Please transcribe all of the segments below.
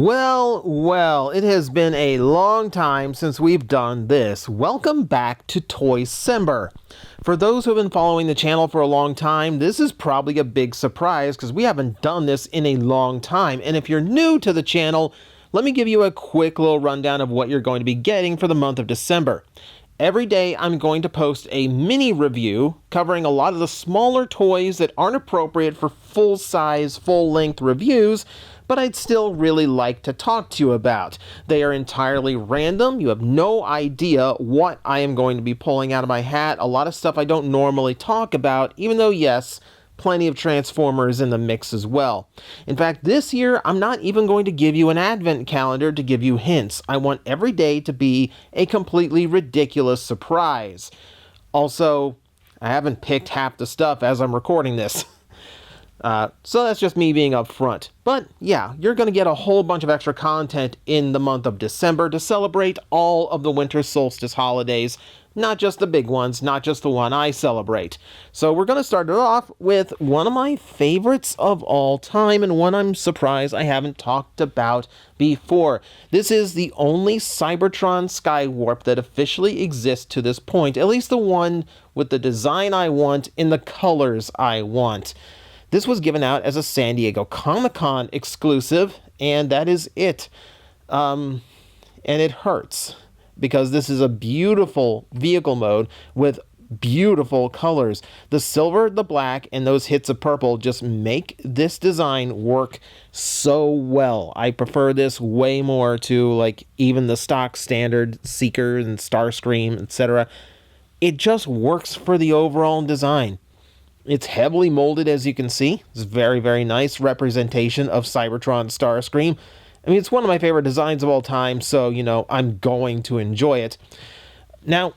Well, it has been a long time since we've done this. Welcome back to Toycember. For those who have been following the channel for a long time, this is probably a big surprise because we haven't done this in a long time. And if you're new to the channel, let me give you a quick little rundown of what you're going to be getting for the month of December. Every day I'm going to post a mini review covering a lot of the smaller toys that aren't appropriate for full-size, full-length reviews, but I'd still really like to talk to you about. They are entirely random. You have no idea what I am going to be pulling out of my hat. A lot of stuff I don't normally talk about, even though, yes, plenty of Transformers in the mix as well. In fact, this year, I'm not even going to give you an advent calendar to give you hints. I want every day to be a completely ridiculous surprise. Also, I haven't picked half the stuff as I'm recording this. So that's just me being upfront. But yeah, you're going to get a whole bunch of extra content in the month of December to celebrate all of the winter solstice holidays, not just the big ones, not just the one I celebrate. So we're going to start it off with one of my favorites of all time and one I'm surprised I haven't talked about before. This is the only Cybertron Skywarp that officially exists to this point, at least the one with the design I want in the colors I want. This was given out as a San Diego Comic-Con exclusive, and that is it. And it hurts, because this is a beautiful vehicle mode with beautiful colors. The silver, the black, and those hits of purple just make this design work so well. I prefer this way more to like even the stock standard Seeker and Starscream, etc. It just works for the overall design. It's heavily molded, as you can see. It's very, very nice representation of Cybertron Starscream. I mean, it's one of my favorite designs of all time, so, you know, I'm going to enjoy it. Now,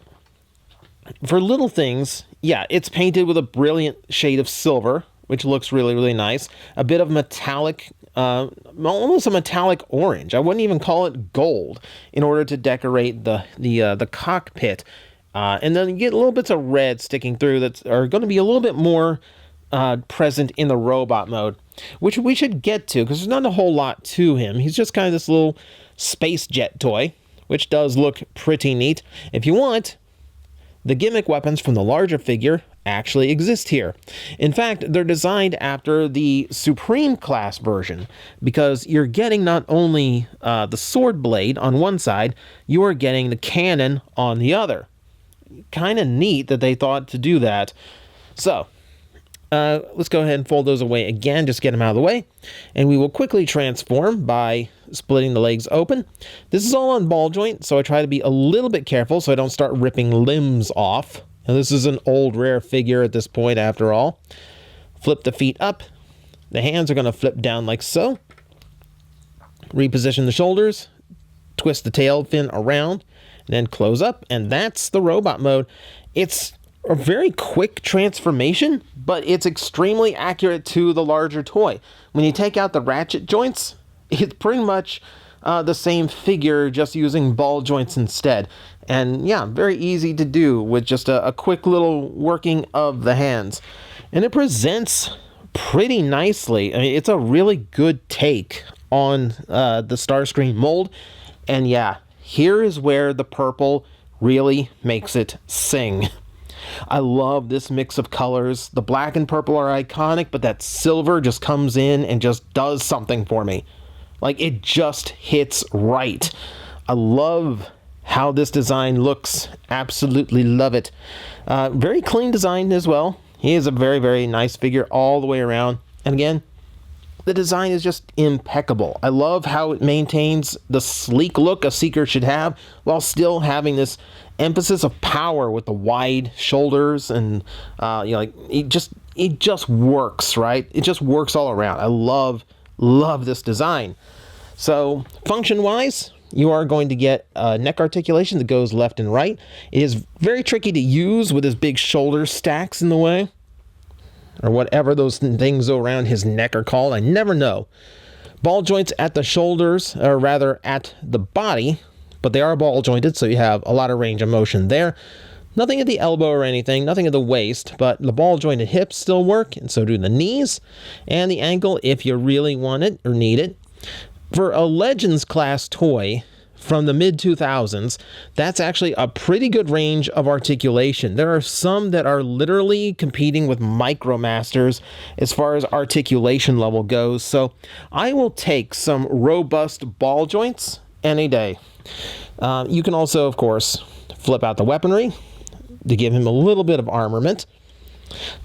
for little things, yeah, it's painted with a brilliant shade of silver, which looks really, really nice. A bit of metallic, almost a metallic orange. I wouldn't even call it gold, in order to decorate the cockpit. And then you get little bits of red sticking through that are going to be a little bit more present in the robot mode, which we should get to, because there's not a whole lot to him. He's just kind of this little space jet toy, which does look pretty neat. If you want, the gimmick weapons from the larger figure actually exist here. In fact, they're designed after the Supreme class version, because you're getting not only the sword blade on one side, you are getting the cannon on the other. Kind of neat that they thought to do that. So, let's go ahead and fold those away again, just get them out of the way. And we will quickly transform by splitting the legs open. This is all on ball joint, so I try to be a little bit careful so I don't start ripping limbs off. Now, this is an old rare figure at this point, after all. Flip the feet up. The hands are going to flip down like so. Reposition the shoulders. Twist the tail fin around. Then close up, and that's the robot mode. It's a very quick transformation, but it's extremely accurate to the larger toy. When you take out the ratchet joints, it's pretty much the same figure, just using ball joints instead. And yeah, very easy to do with just a quick little working of the hands. And it presents pretty nicely. I mean, it's a really good take on the Starscream mold. And yeah, here is where the purple really makes it sing. I love this mix of colors. The black and purple are iconic, but that silver just comes in and just does something for me. Like, it just hits right. I love how this design looks. Absolutely love it. Very clean design as well. He is a very, very nice figure all the way around. And again, the design is just impeccable. I love how it maintains the sleek look a Seeker should have, while still having this emphasis of power with the wide shoulders, and like it just works, right? It just works all around. I love this design. So function-wise, you are going to get a neck articulation that goes left and right. It is very tricky to use with his big shoulder stacks in the way, or whatever those things around his neck are called. I never know. Ball joints at the shoulders, or rather at the body, but they are ball jointed, so you have a lot of range of motion there. Nothing at the elbow or anything, nothing at the waist, but the ball jointed hips still work, and so do the knees, and the ankle if you really want it or need it. For a Legends class toy from the mid-2000s, that's actually a pretty good range of articulation. There are some that are literally competing with Micromasters as far as articulation level goes, so I will take some robust ball joints any day. You can also, of course, flip out the weaponry to give him a little bit of armament.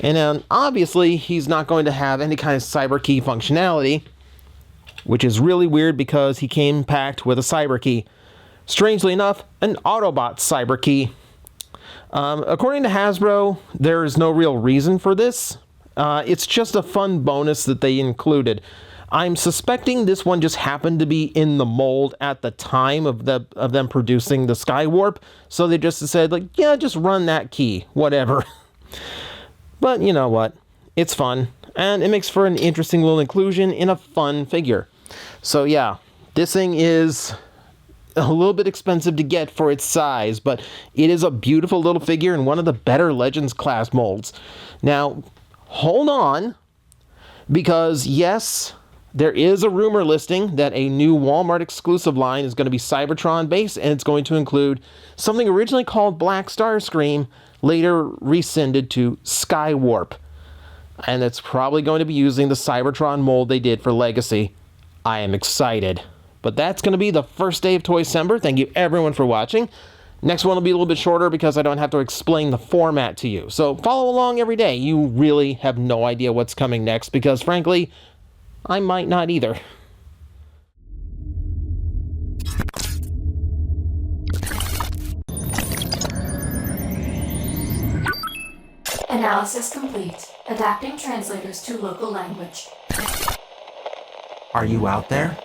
And then, obviously, he's not going to have any kind of cyber key functionality, which is really weird because he came packed with a cyber key. Strangely enough, an Autobot cyber key. According to Hasbro, there is no real reason for this. It's just a fun bonus that they included. I'm suspecting this one just happened to be in the mold at the time of them producing the Skywarp, so they just said, like, yeah, just run that key, whatever. But you know what? It's fun, and it makes for an interesting little inclusion in a fun figure. So yeah, this thing is a little bit expensive to get for its size, but it is a beautiful little figure and one of the better Legends class molds. Now, hold on, because yes, there is a rumor listing that a new Walmart exclusive line is going to be Cybertron based, and it's going to include something originally called Black Starscream, later rescinded to Skywarp. And it's probably going to be using the Cybertron mold they did for Legacy. I am excited. But that's going to be the first day of Toycember. Thank you everyone for watching. Next one will be a little bit shorter because I don't have to explain the format to you. So follow along every day. You really have no idea what's coming next because, frankly, I might not either. Analysis complete. Adapting translators to local language. Are you out there?